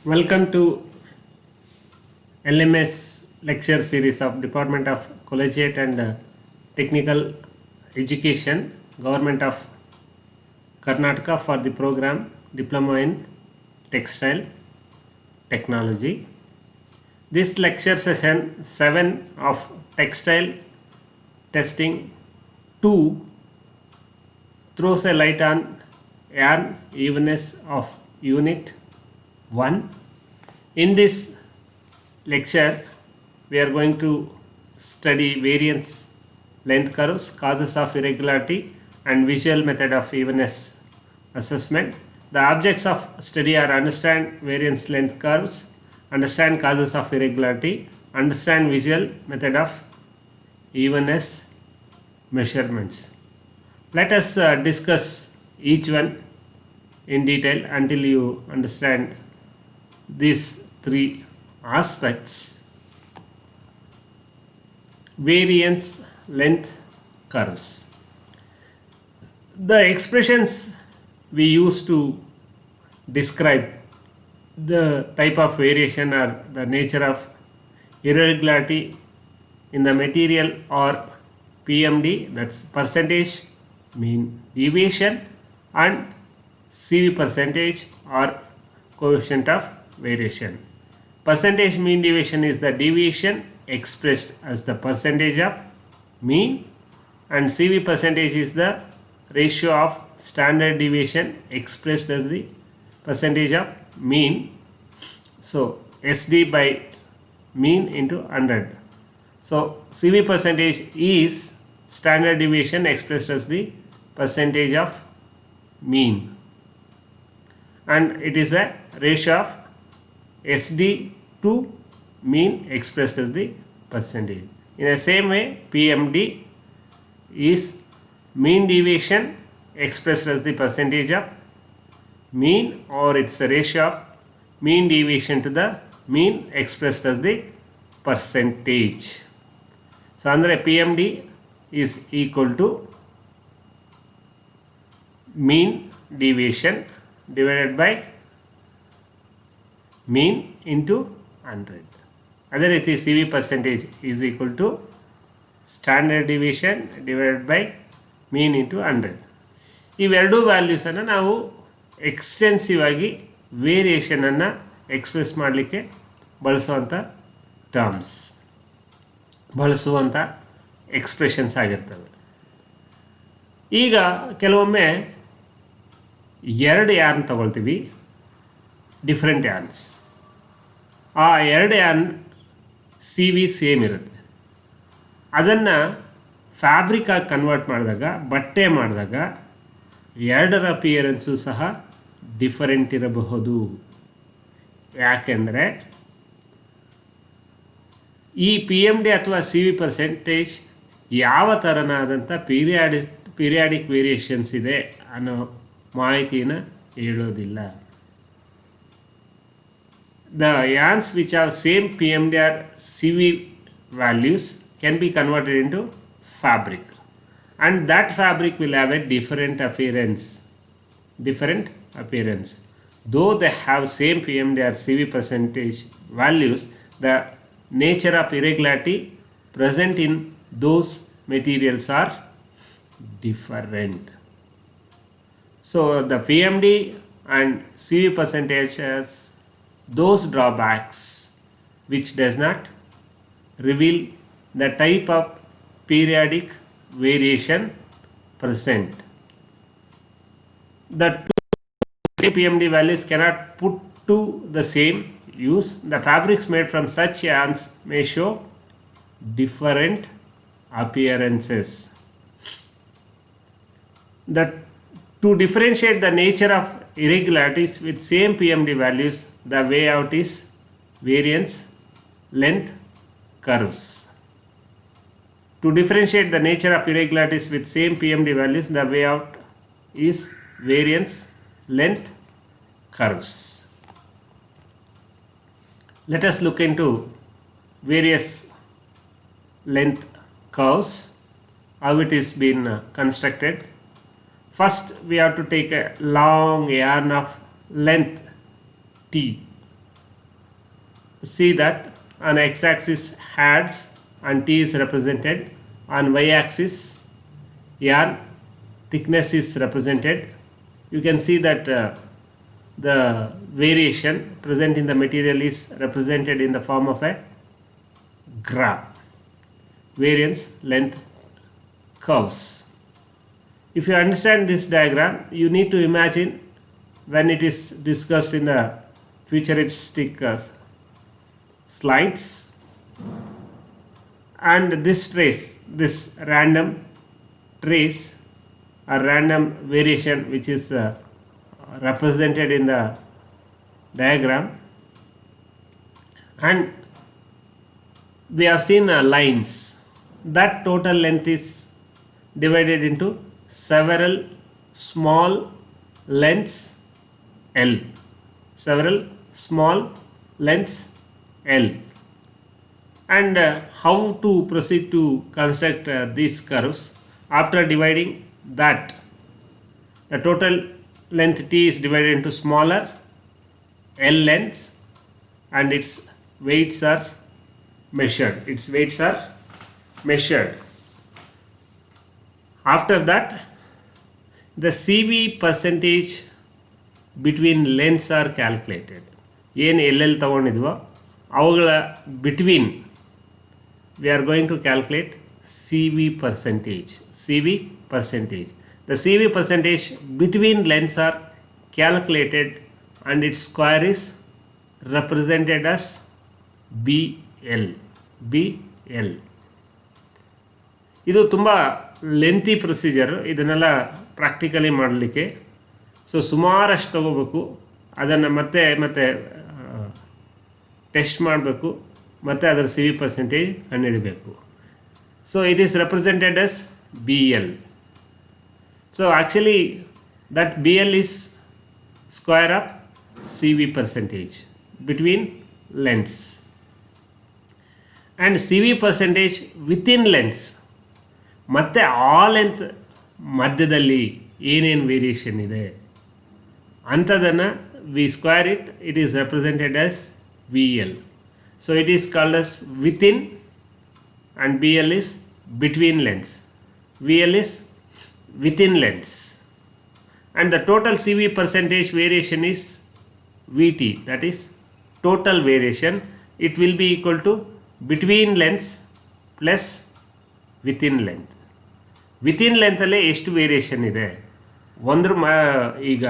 Welcome to LMS lecture series of Department of Collegiate and Technical Education, Government of Karnataka for the program Diploma in Textile Technology. This lecture session 7 of Textile Testing 2 throws a light on yarn evenness of Unit 1. In this lecture, we are going to study variance length curves, causes of irregularity, and visual method of evenness assessment. The objects of study are understand variance length curves, understand causes of irregularity, understand visual method of evenness measurements. Let us discuss each one in detail until you understand these three aspects. Variance length curves. The expressions we use to describe the type of variation or the nature of irregularity in the material or PMD, that's percentage mean deviation, and CV percentage or coefficient of variation. Percentage mean deviation is the deviation expressed as the percentage of mean, and CV percentage is the ratio of standard deviation expressed as the percentage of mean. So SD by mean into 100. So CV percentage is standard deviation expressed as the percentage of mean, and it is a ratio of SD to mean expressed as the percentage. In the same way, PMD is mean deviation expressed as the percentage of mean, or it's a ratio of mean deviation to the mean expressed as the percentage. So under PMD is equal to mean deviation divided by mean into 100. Other it is CV percentage is equal to standard deviation divided by mean into 100. ಇವೆರಡೂ ವ್ಯಾಲ್ಯೂಸನ್ನು ನಾವು extensive ಆಗಿ ವೇರಿಯೇಷನನ್ನು express ಮಾಡಲಿಕ್ಕೆ ಬಳಸುವಂಥ terms, ಬಳಸುವಂಥ expressions ಆಗಿರ್ತವೆ. ಈಗ ಕೆಲವೊಮ್ಮೆ ಎರಡು ಯಾರ್ನ್ ತಗೊಳ್ತೀವಿ, ಡಿಫ್ರೆಂಟ್ ಯಾರ್ನ್ಸ್. ಆ ಎರಡು ಯಾರ್ನ್ ಸಿ ವಿ ಸೇಮ್ ಇರುತ್ತೆ. ಅದನ್ನು ಫ್ಯಾಬ್ರಿಕಾಗಿ ಕನ್ವರ್ಟ್ ಮಾಡಿದಾಗ, ಬಟ್ಟೆ ಮಾಡಿದಾಗ ಎರಡರ ಅಪಿಯರೆನ್ಸು ಸಹ ಡಿಫರೆಂಟ್ ಇರಬಹುದು. ಯಾಕೆಂದರೆ ಈ ಪಿ ಎಮ್ ಡಿ ಅಥವಾ ಸಿ ವಿ ಪರ್ಸೆಂಟೇಜ್ ಯಾವ ಥರನಾದಂಥ ಪೀರಿಯಾಡಿಕ್ ವೇರಿಯೇಷನ್ಸ್ ಇದೆ ಅನ್ನೋ ಮಾಹಿತಿನ ಹೇಳೋದಿಲ್ಲ. The yarns which have same PMD or CV values can be converted into fabric, and that fabric will have a different appearance. Though they have same PMD or CV percentage values, the nature of irregularity present in those materials are different. So the PMD and CV percentage has those drawbacks which does not reveal the type of periodic variation present. The two PMD values cannot put to the same use. The fabrics made from such yarns may show different appearances. To differentiate the nature of irregularities with same PMD values, the way out is variance length curves. To differentiate the nature of irregularities with same PMD values, the way out is variance length curves. Let us look into various length curves, how it is been constructed. First, we have to take a long yarn of length T see that on x-axis hertz and T is represented, on y-axis yarn thickness is represented. You can see that the variation present in the material is represented in the form of a graph, variance length curves. If you understand this diagram, you need to imagine when it is discussed in the futuristic slides, and this trace, this random trace or random variation which is represented in the diagram, and we have seen lines, that total length is divided into several small lengths L, several small lengths L. And how to proceed to construct these curves? After dividing that, the total length T is divided into smaller L lengths and its weights are measured. After that, the CV percentage between lengths are calculated. ಏನು ಎಲ್ಲೆಲ್ಲಿ ತಗೊಂಡಿದ್ವೋ ಅವುಗಳ between we are going to calculate CV percentage. The CV percentage between lengths are calculated and its square is represented as BL. ಇದು ತುಂಬ lengthy procedure, ಇದನ್ನೆಲ್ಲ practically ಮಾಡಲಿಕ್ಕೆ. So ಸುಮಾರಷ್ಟು ತಗೋಬೇಕು, ಅದನ್ನು ಮತ್ತೆ ಟೆಸ್ಟ್ ಮಾಡಬೇಕು, ಮತ್ತು ಅದರ CV ಪರ್ಸೆಂಟೇಜ್ ಕಂಡುಹಿಡಬೇಕು. So it is represented as BL. So actually that BL is square of CV percentage between lengths. And CV percentage within lengths, ಮತ್ತೆ ಆ ಲೆಂತ್ ಮಧ್ಯದಲ್ಲಿ ಏನೇನು ವೇರಿಯೇಷನ್ ಇದೆ ಅಂಥದನ್ನು V square it is represented as VL. So it is called as within and BL is between lengths. VL is within lengths. And the total CV percentage variation is VT, that is total variation. It will be equal to between lengths plus within length. Within ಲೆಂತಲ್ಲೇ ಎಷ್ಟು variation ಇದೆ, ಈಗ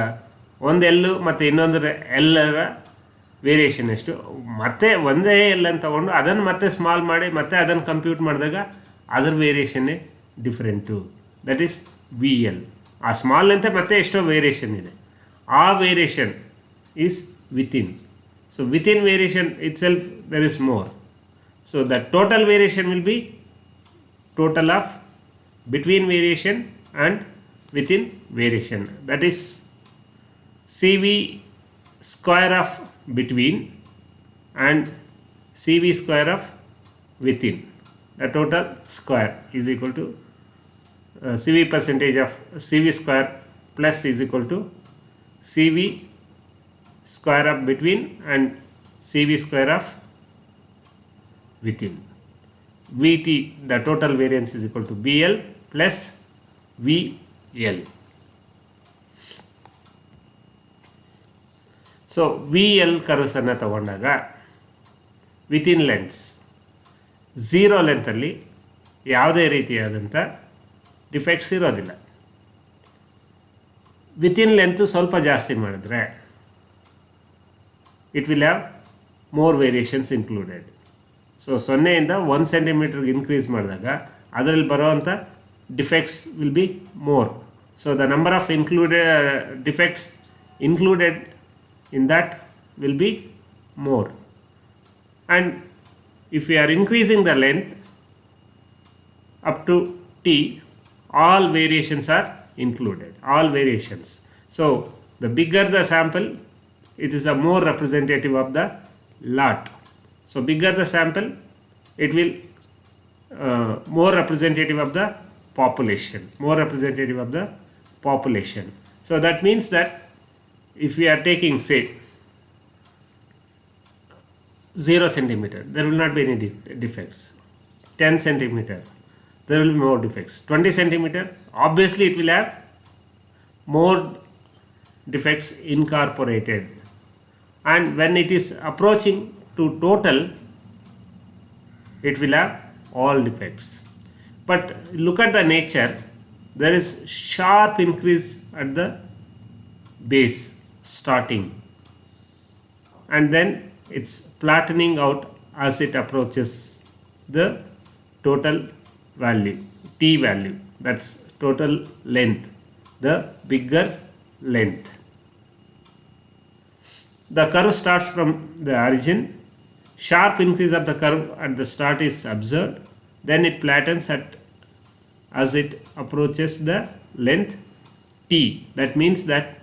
ಒಂದು ಎಲ್ಲು ಮತ್ತು ಇನ್ನೊಂದರ ಎಲ್ಲರ variation ಎಷ್ಟು, ಮತ್ತೆ ಒಂದೇ ಎಲ್ ಅಂತ ತಗೊಂಡು ಅದನ್ನು ಮತ್ತೆ ಸ್ಮಾಲ್ ಮಾಡಿ ಮತ್ತೆ ಅದನ್ನು ಕಂಪ್ಯೂಟ್ ಮಾಡಿದಾಗ ಅದರ ವೇರಿಯೇಷನ್ನೇ ಡಿಫ್ರೆಂಟು, ದಟ್ ಈಸ್ VL. ಆ ಸ್ಮಾಲ್ ಲೆಂತ್ ಮತ್ತೆ ಎಷ್ಟೋ ವೇರಿಯೇಷನ್ ಇದೆ, ಆ variation is within. So within variation itself there is more. So the total variation will be total of between variation and within variation, that is CV square of between and CV square of within. The total square is equal to CV percentage of CV square plus is equal to CV square of between and CV square of within. VT, the total variance, is equal to BL plus VL. So VL curves ಅನ್ನು ತಗೊಂಡಾಗ within lengths, zero ಲೆಂತಲ್ಲಿ ಯಾವುದೇ ರೀತಿಯಾದಂಥ defects ಇರೋದಿಲ್ಲ. Within length ಸ್ವಲ್ಪ ಜಾಸ್ತಿ ಮಾಡಿದ್ರೆ it will have more variations included. So 0ಇಂದ 1 ಸೆಂಟಿಮೀಟರ್ಗೆ ಇನ್ಕ್ರೀಸ್ ಮಾಡಿದಾಗ ಅದರಲ್ಲಿ ಬರೋವಂಥ defects will be more. So the number of defects included in that will be more. And if we are increasing the length up to T, all variations are included, all variations. So the bigger the sample, it is a more representative of the lot. So bigger the sample, it will more representative of the population, So that means that if we are taking, say, 0 centimeter, there will not be any defects. 10 centimeter, there will be more defects. 20 centimeter, obviously it will have more defects incorporated. And when it is approaching to total, it will have all defects. But look at the nature, there is sharp increase at the base starting, and then it's flattening out as it approaches the total value, t value, that's total length, the bigger length. The curve starts from the origin, sharp increase of the curve at the start is observed, then it flattens as it approaches the length t. That means that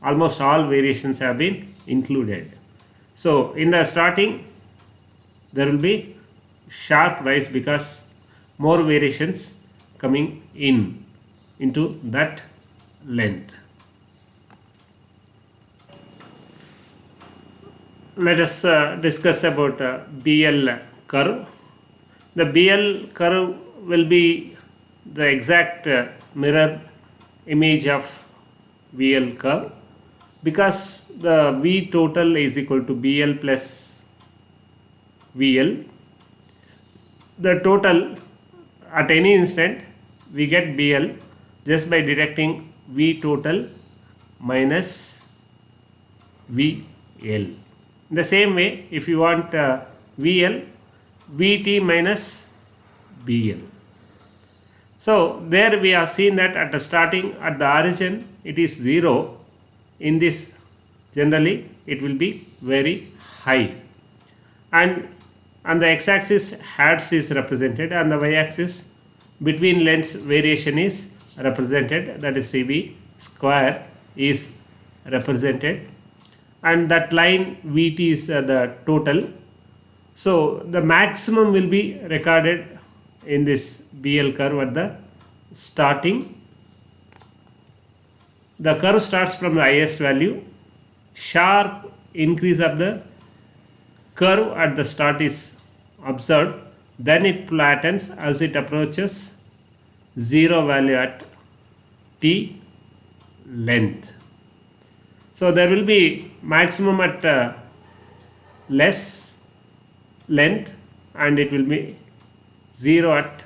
almost all variations have been included. So in the starting there will be sharp rise because more variations coming into that length. Let us discuss about BL curve. The BL curve will be the exact mirror image of VL curve, because the V total is equal to BL plus VL. The total at any instant we get BL just by deducting V total minus VL. In the same way, if you want VL, VT minus BL. So there we have seen that at the starting, at the origin, it is 0. In this, generally it will be very high, and on the x-axis Hertz is represented, and the y-axis between lengths variation is represented, that is CV square is represented, and that line VT is the total. So the maximum will be recorded in this BL curve at the starting. The curve starts from the highest value, sharp increase of the curve at the start is observed, then it flattens as it approaches 0 value at t length. So there will be maximum at less length, and it will be 0 at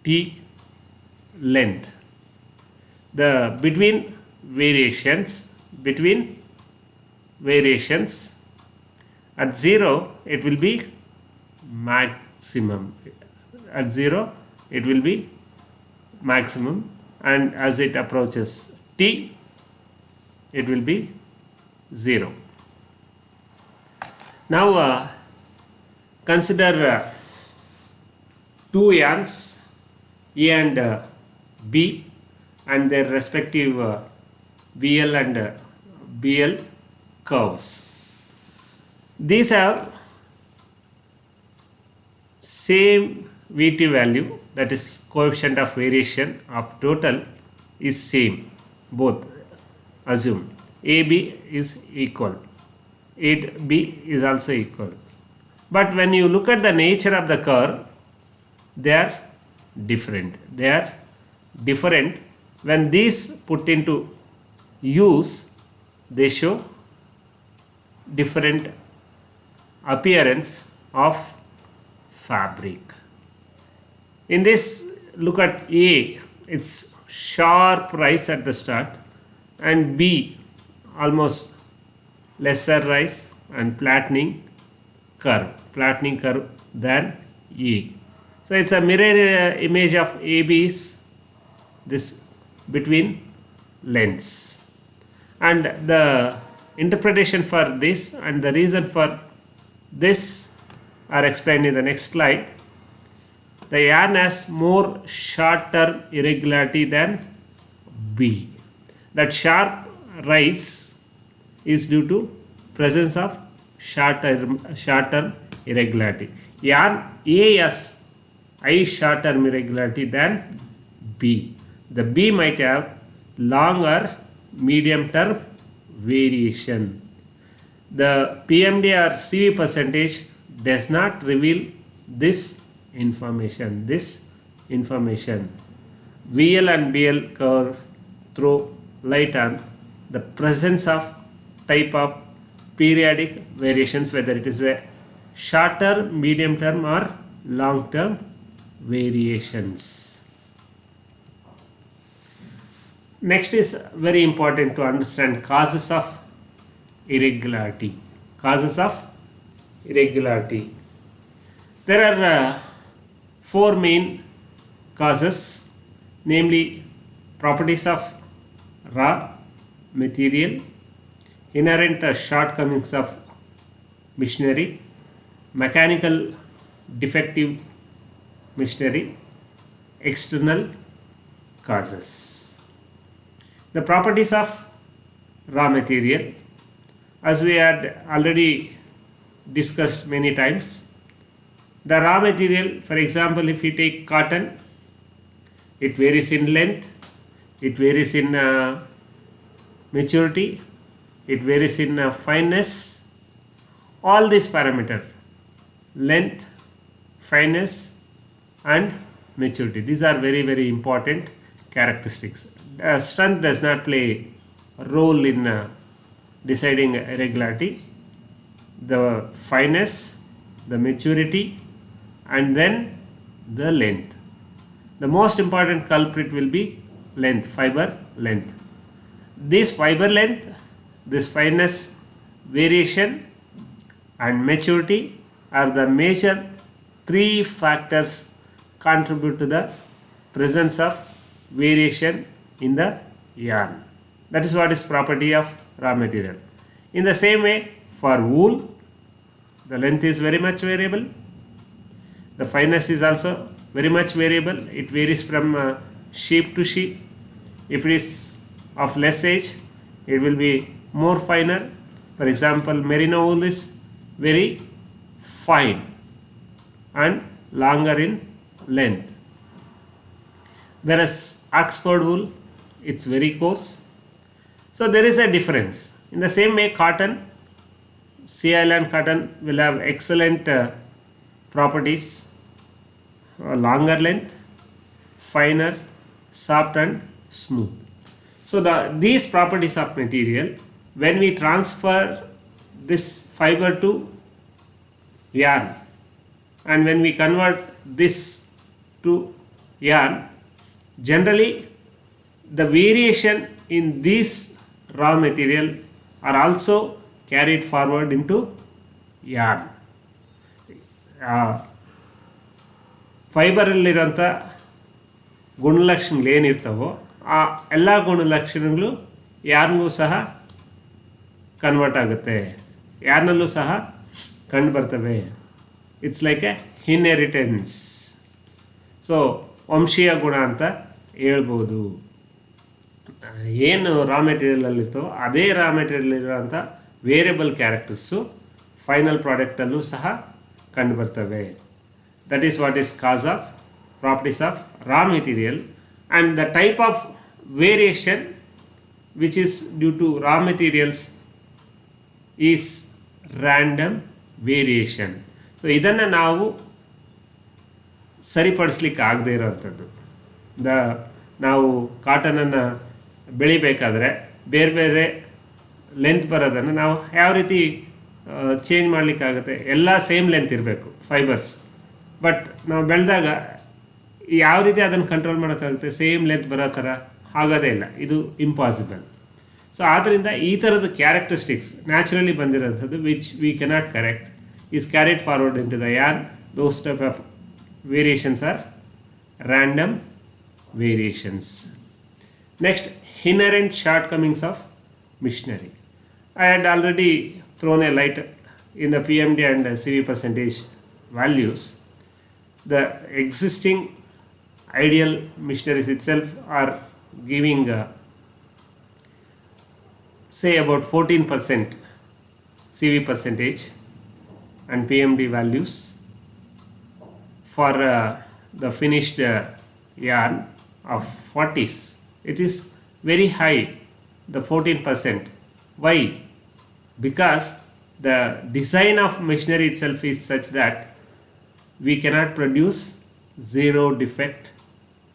t length. The between variations at 0 it will be maximum, at 0 it will be maximum, and as it approaches t it will be 0. Now consider two ions A and B and their respective VL and BL curves. These have same VT value, that is coefficient of variation of total is same, both assume AB is equal, AB is also equal. But when you look at the nature of the curve, they are different. When these put into use, they show different appearance of fabric. In this, look at A, it's sharp rise at the start, and B almost lesser rise and flattening curve than A. So it's a mirror image of AB's this between lengths, and the interpretation for this and the reason for this are explained in the next slide. The yarn has more short-term irregularity than B. That sharp rise is due to presence of short-term irregularity. Yarn A has high short-term irregularity than B. The B might have long or medium term variation. the PMD or CV percentage does not reveal this information. VL and BL curves throw light on the presence of type of periodic variations, whether it is a short term, medium term or long term variations. Next is very important to understand causes of irregularity. There are four main causes, namely properties of raw material, inherent shortcomings of machinery, mechanical defective machinery, external causes. The properties of raw material, as we had already discussed many times, the raw material, for example, if you take cotton, it varies in length, it varies in maturity, it varies in fineness. All these parameters, length, fineness and maturity, these are very, very important characteristics. Strength does not play a role in deciding irregularity. The fineness, the maturity and then the length. The most important culprit will be length, fiber length. This fiber length, this fineness variation and maturity are the major three factors contribute to the presence of variation in the yarn. That is what is property of raw material. In the same way, for wool, the length is very much variable. The fineness is also very much variable. It varies from sheep to sheep. If it is of less age, it will be more finer. For example, merino wool is very fine and longer in length. Whereas Oxford wool, it's very coarse. So there is a difference. In the same way, cotton, Sea Island cotton will have excellent properties, longer length, finer, soft and smooth. So these properties of material, when we transfer this fiber to yarn and when we convert this to yarn, generally the variation in these raw material are also carried forward into yarn. ಫೈಬರಲ್ಲಿರೋಂಥ ಗುಣಲಕ್ಷಣಗಳು ಏನಿರ್ತವೋ ಆ ಎಲ್ಲ ಗುಣಲಕ್ಷಣಗಳು ಯಾರ್ನೂ ಸಹ convert ಆಗುತ್ತೆ, ಯಾರ್ನಲ್ಲೂ ಸಹ ಕಂಡು ಬರ್ತವೆ. It's like a inheritance. So ವಂಶೀಯ ಗುಣ ಅಂತ ಹೇಳ್ಬೋದು. ಏನು ರಾ ಮೆಟೀರಿಯಲಲ್ಲಿರ್ತವೋ ಅದೇ ರಾ ಮೆಟೀರಿಯಲಿರೋಂಥ ವೇರಿಯಬಲ್ ಕ್ಯಾರೆಕ್ಟರ್ಸು ಫೈನಲ್ ಪ್ರಾಡಕ್ಟಲ್ಲೂ ಸಹ ಕಂಡು ಬರ್ತವೆ. That is what is cause of properties of raw material, and the type of variation which is due to raw materials is random variation. So ಇದನ್ನು ನಾವು ಸರಿಪಡಿಸ್ಲಿಕ್ಕೆ ಆಗದೆ ಇರೋವಂಥದ್ದು. ನಾವು ಕಾಟನನ್ನು ಬೆಳಿಬೇಕಾದ್ರೆ ಬೇರೆ ಬೇರೆ ಲೆಂತ್ ಬರೋದನ್ನು ನಾವು ಯಾವ ರೀತಿ ಚೇಂಜ್ ಮಾಡಲಿಕ್ಕಾಗುತ್ತೆ? ಎಲ್ಲ ಸೇಮ್ ಲೆಂತ್ ಇರಬೇಕು ಫೈಬರ್ಸ್. ಬಟ್ ನಾವು ಬೆಳೆದಾಗ ಯಾವ ರೀತಿ ಅದನ್ನು ಕಂಟ್ರೋಲ್ ಮಾಡೋಕ್ಕಾಗುತ್ತೆ? ಸೇಮ್ ಲೆಂತ್ ಬರೋ ಥರ ಆಗೋದೇ ಇಲ್ಲ, ಇದು ಇಂಪಾಸಿಬಲ್. ಸೊ ಆದ್ದರಿಂದ ಈ ಥರದ ಕ್ಯಾರೆಕ್ಟರಿಸ್ಟಿಕ್ಸ್ ನ್ಯಾಚುರಲಿ ಬಂದಿರೋಂಥದ್ದು which we cannot correct is carried forward in to the yarn. Those type of variations are random variations. Next, inherent shortcomings of machinery. I had already thrown a light in the PMD and CV percentage values. The existing ideal machineries itself are giving say about 14% CV percentage and PMD values. For the finished yarn of 40s, it is very high, the 14%. Why? Because the design of machinery itself is such that we cannot produce zero defect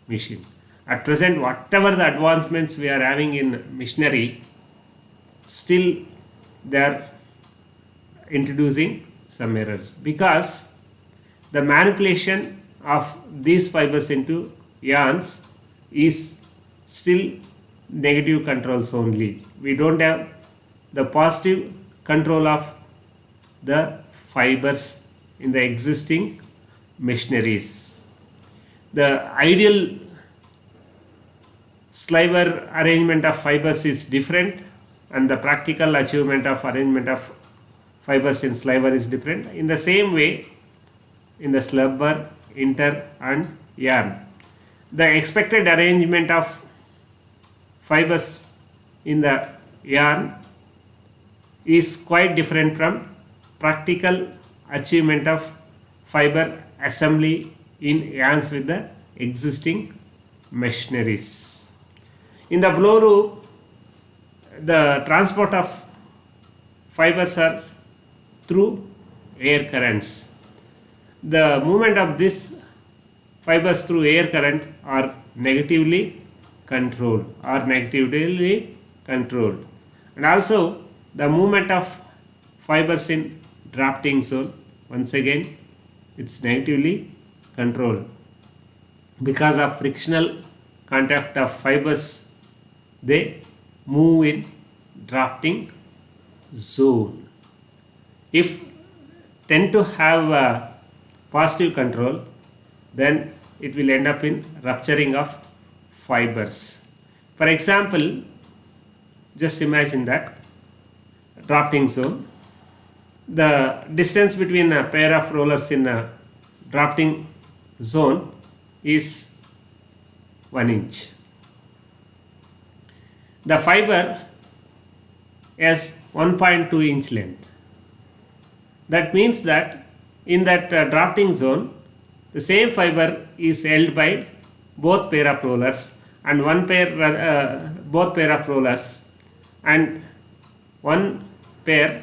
machine. At present, whatever the advancements we are having in machinery, still they are introducing some errors, because the manipulation of these fibers into yarns is still negative controls only. We don't have the positive control of the fibers in the existing machineries. The ideal sliver arrangement of fibers is different, and the practical achievement of arrangement of fibers in sliver is different. In the same way, in the slubber, inter and yarn, the expected arrangement of fibers in the yarn is quite different from practical achievement of fiber assembly in yarns with the existing machineries. In the blow room, the transport of fibers are through air currents. The movement of these fibers through air current are negatively controlled, and also the movement of fibers in drafting zone, once again it's negatively controlled. Because of frictional contact of fibers, they move in drafting zone. If tend to have a positive control, then it will end up in rupturing of fibers. For example, just imagine that drafting zone, the distance between a pair of rollers in a drafting zone is 1 inch. The fiber has 1.2 inch length. That means that in that drafting zone, the same fiber is held by both pair of rollers, and both pair of rollers, and one pair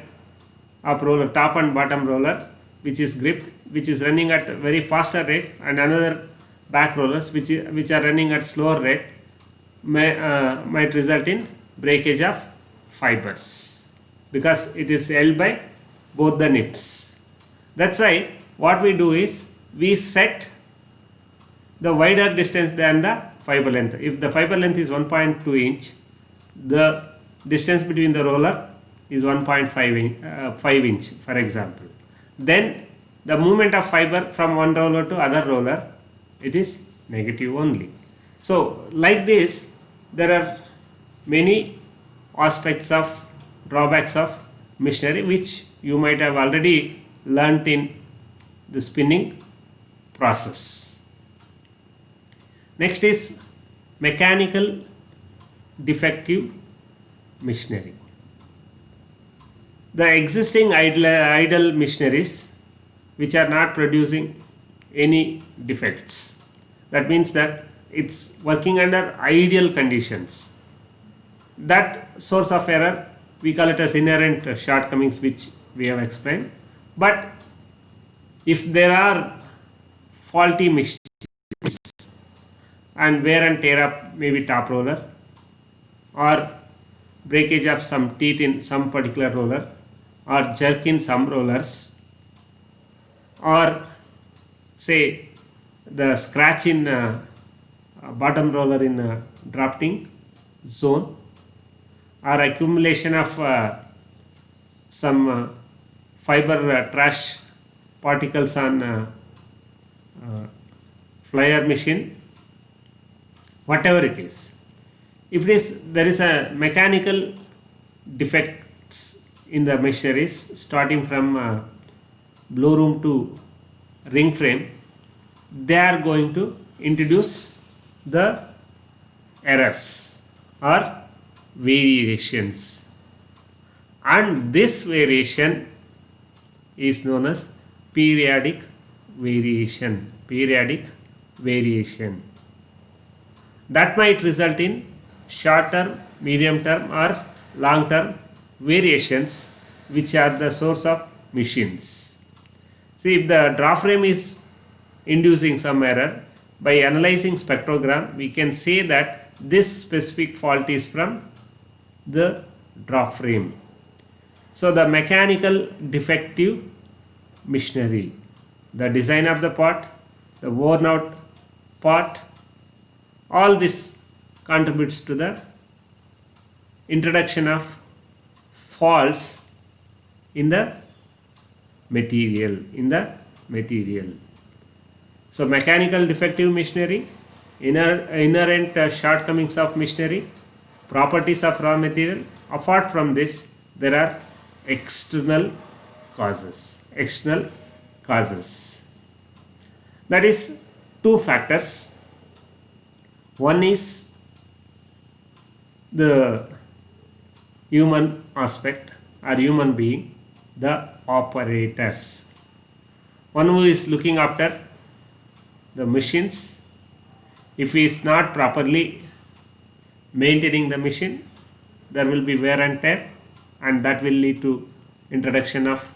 of roller, top and bottom roller, which is gripped, which is running at very faster rate, and another back rollers which are running at slower rate, might result in breakage of fibers, because it is held by both the nips. That's why what we do is we set the wider distance than the fiber length. If the fiber length is 1.2 inch, the distance between the roller is 5 inch, for example. Then the movement of fiber from one roller to other roller, it is negative only. So like this, there are many aspects of drawbacks of machinery which you might have already learnt in the spinning process. Next is mechanical defective machinery. The existing idle machineries which are not producing any defects, that means that it's working under ideal conditions. That source of error, we call it as inherent shortcomings, which we have explained. But if there are faulty machines and wear and tear of maybe top roller, or breakage of some teeth in some particular roller, or jerk in some rollers, or say the scratch in bottom roller in drafting zone, or accumulation of some fiber trash particles on flyer machine, whatever it is. If there is a mechanical defects in the machineries starting from blow room to ring frame, they are going to introduce the errors or variations, and this variation is known as periodic variation. That might result in short term, medium term or long term variations which are the source of machines. See, if the draw frame is inducing some error, by analyzing spectrogram we can say that this specific fault is from the draw frame. So the mechanical defective machinery, the design of the part, the worn out part, all this contributes to the introduction of faults in the material. So mechanical defective machinery, inherent shortcomings of machinery, properties of raw material. Apart from this, there are external causes. That is two factors. One is the human aspect or human being, the operators. One who is looking after the machines. If he is not properly maintaining the machine, there will be wear and tear, and that will lead to introduction of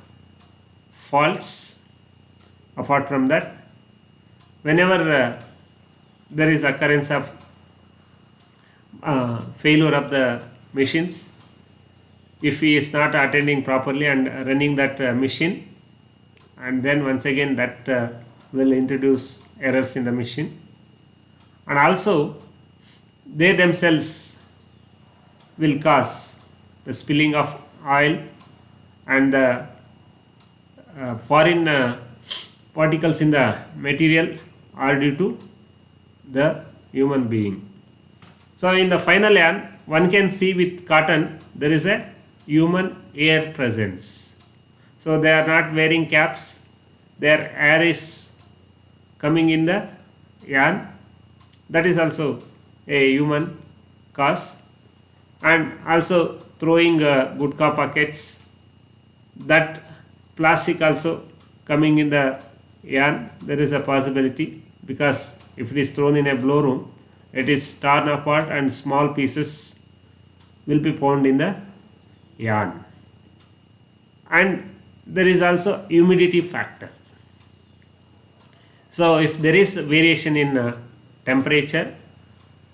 faults. Apart from that, whenever there is occurrence of failure of the machines, if he is not attending properly and running that machine, and then once again that will introduce errors in the machine, and also they themselves will cause the spilling of oil and the foreign particles in the material are due to the human being. So in the final yarn, one can see with cotton there is a human air presence. So they are not wearing caps, their air is coming in the yarn. That is also a human cause. And also throwing gutka packets, that plastic also coming in the yarn, there is a possibility, because if it is thrown in a blow room, it is torn apart and small pieces will be found in the yarn. And there is also humidity factor. So if there is variation in temperature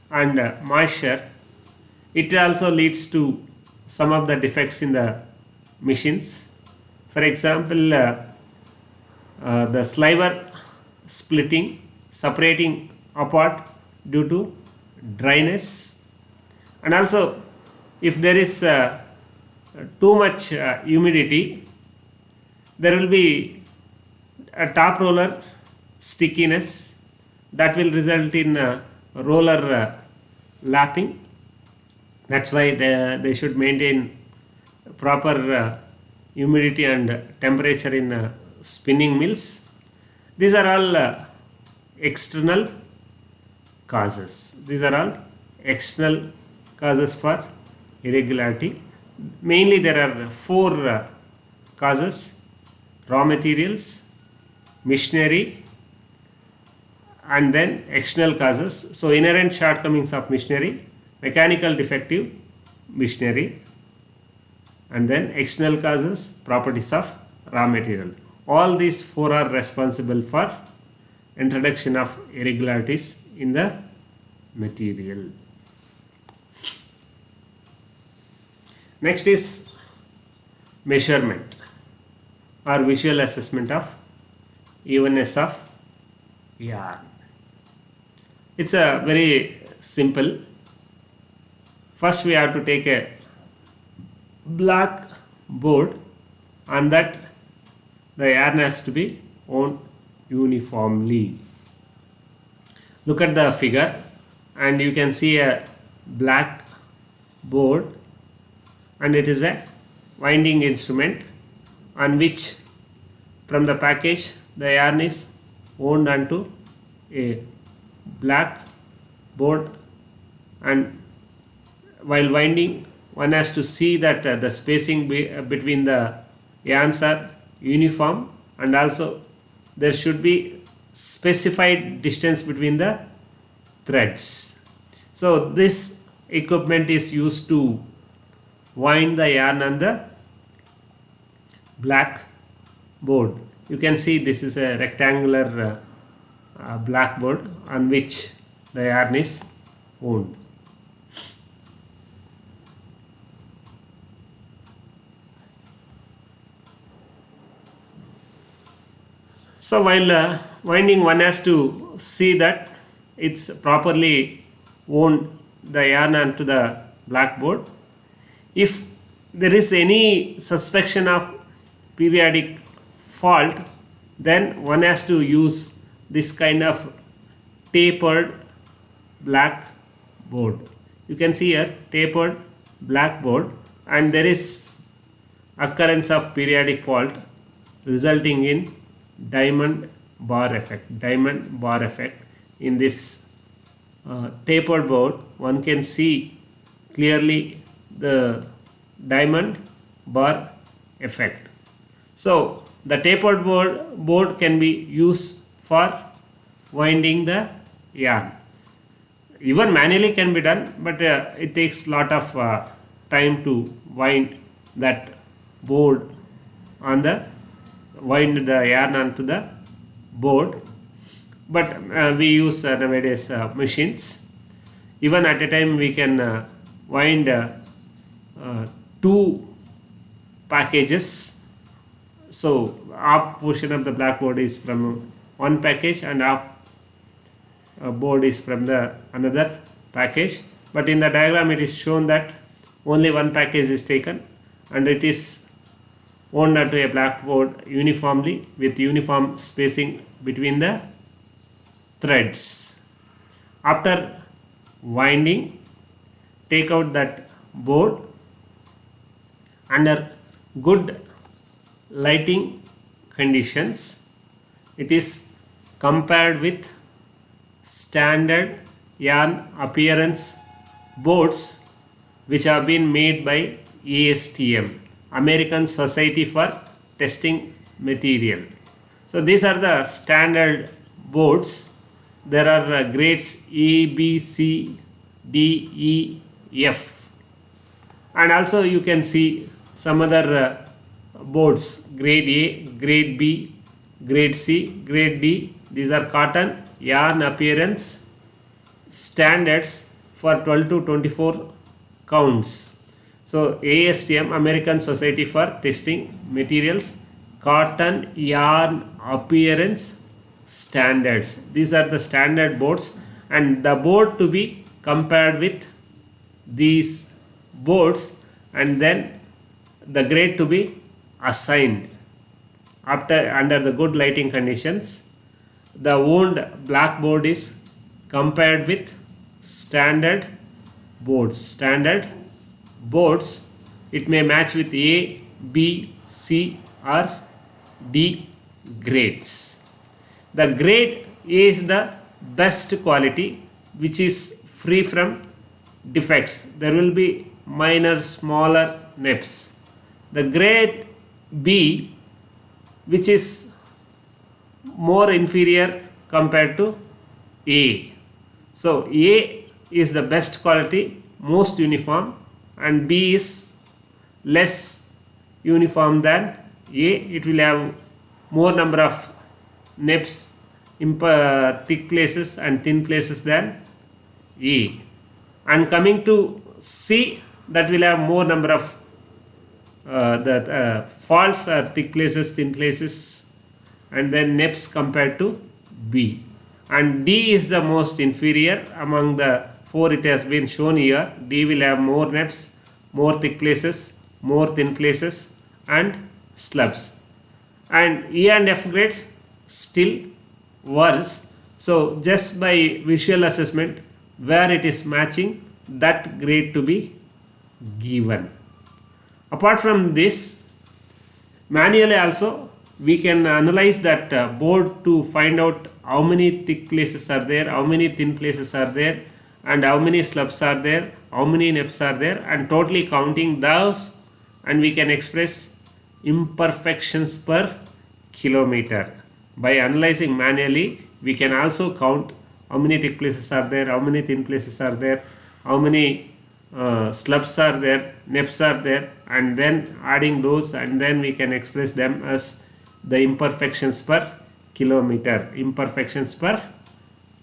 and moisture, it also leads to some of the defects in the machines. For example, the sliver splitting, separating apart due to dryness, and also if there is too much humidity, there will be a top roller stickiness that will result in roller lapping. That's why they should maintain proper humidity and temperature in spinning mills. These are all external causes. These are all external causes for irregularity. Mainly there are four causes: raw materials, machinery, and then external causes. So inherent shortcomings of machinery, mechanical defective machinery, and then external causes, properties of raw material. All these four are responsible for introduction of irregularities in the material. Next is measurement or visual assessment of evenness of yarn. It's a very simple. First we have to take a black board, and that the yarn has to be wound uniformly. Look at the figure and you can see a black board, and it is a winding instrument on which from the package the yarn is wound onto a black board, and while winding one has to see that the spacing between the yarns are uniform, and also there should be specified distance between the threads. So this equipment is used to wind the yarn on the black board. You can see this is a rectangular blackboard on which the yarn is wound. So while winding, one has to see that it's properly wound the yarn onto the blackboard. If there is any suspicion of periodic fault, then one has to use this kind of tapered blackboard. You can see here tapered blackboard, and there is occurrence of periodic fault resulting in diamond bar effect. Diamond bar effect in this tapered board, one can see clearly the diamond bar effect. So the tapered board can be used for winding the yarn. Even manually can be done, but it takes lot of time to wind that board on the wind the yarn onto the board. But we use nowadays machines. Even at a time we can wind 2 packages. So up portion of the blackboard is from one package and up board is from the another package. But in the diagram it is shown that only one package is taken and it is wound onto a blackboard uniformly with uniform spacing between the threads. After winding, take out that board under good lighting conditions. It is compared with standard yarn appearance boards which have been made by ASTM, American Society for Testing Material. So these are the standard boards. There are grades A, B, C, D, E, F, and also you can see some other boards, grade A, grade B, grade C, grade D. These are cotton yarn appearance standards for 12 to 24 counts. So ASTM, American Society for Testing Materials, cotton yarn appearance standards. These are the standard boards, and the board to be compared with these boards, and then the grade to be assigned. After under the good lighting conditions, the wound blackboard is compared with standard boards. Standard boards, it may match with A, B, C or D grades. The grade A is the best quality, which is free from defects. There will be minor smaller nips. The grade B, which is more inferior compared to A. So A is the best quality, most uniform, and B is less uniform than A. It will have more number of nips, thick places and thin places than A. And coming to C, that will have more number of faults, thick places, thin places, and then nips compared to B. And D is the most inferior among the 4 it has been shown here. D will have more nips, more thick places, more thin places and slubs. And E and F grades still worse. So just by visual assessment where it is matching, that grade to be given. Apart from this, manually also we can analyze that board to find out how many thick places are there, how many thin places are there, and how many slubs are there, how many nips are there, and totally counting those, and we can express imperfections per kilometer. By analyzing manually, we can also count how many thick places are there, how many thin places are there, how many slubs are there, neps are there, and then adding those, and then we can express them as the imperfections per kilometer. Imperfections per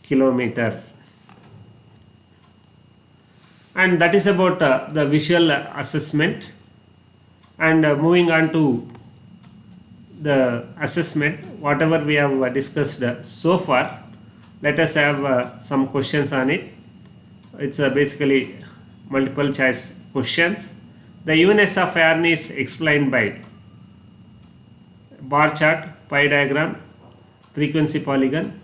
kilometer. And that is about the visual assessment. And moving on to the assessment, whatever we have discussed so far, let us have some questions on it. It's basically multiple choice questions. The evenness of yarn is explained by bar chart, pie diagram, frequency polygon,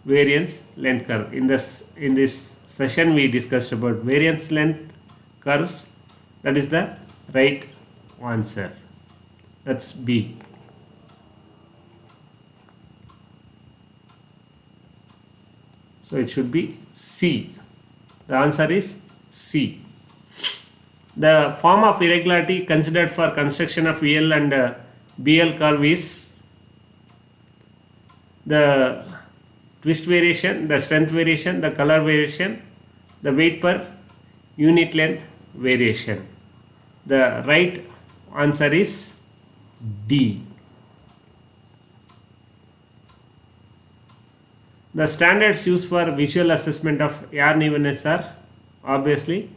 variance length curve. In this session we discussed about variance length curves. That is the right answer. That's B. So it should be C. The answer is C. The form of irregularity considered for construction of VL and BL curve is the twist variation, the strength variation, the color variation, the weight per unit length variation. The right answer is D. The standards used for visual assessment of yarn evenness are obviously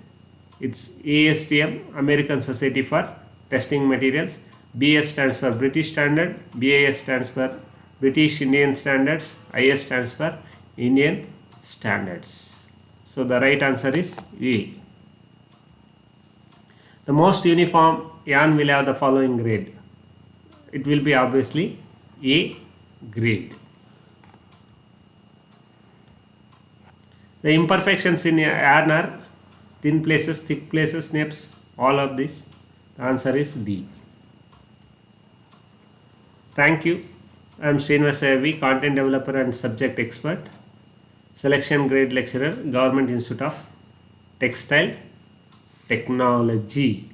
it's ASTM, American Society for Testing Materials. BS stands for British Standard, BIS stands for British Indian Standards, IS stands for Indian Standards. So the right answer is A. The most uniform yarn will have the following grade. It will be obviously A grade. The imperfections in yarn are thin places, thick places, nips, all of this. The answer is D. Thank you. I am Srinivas Ayavi, content developer and subject expert, selection grade lecturer, Government Institute of Textile Technology.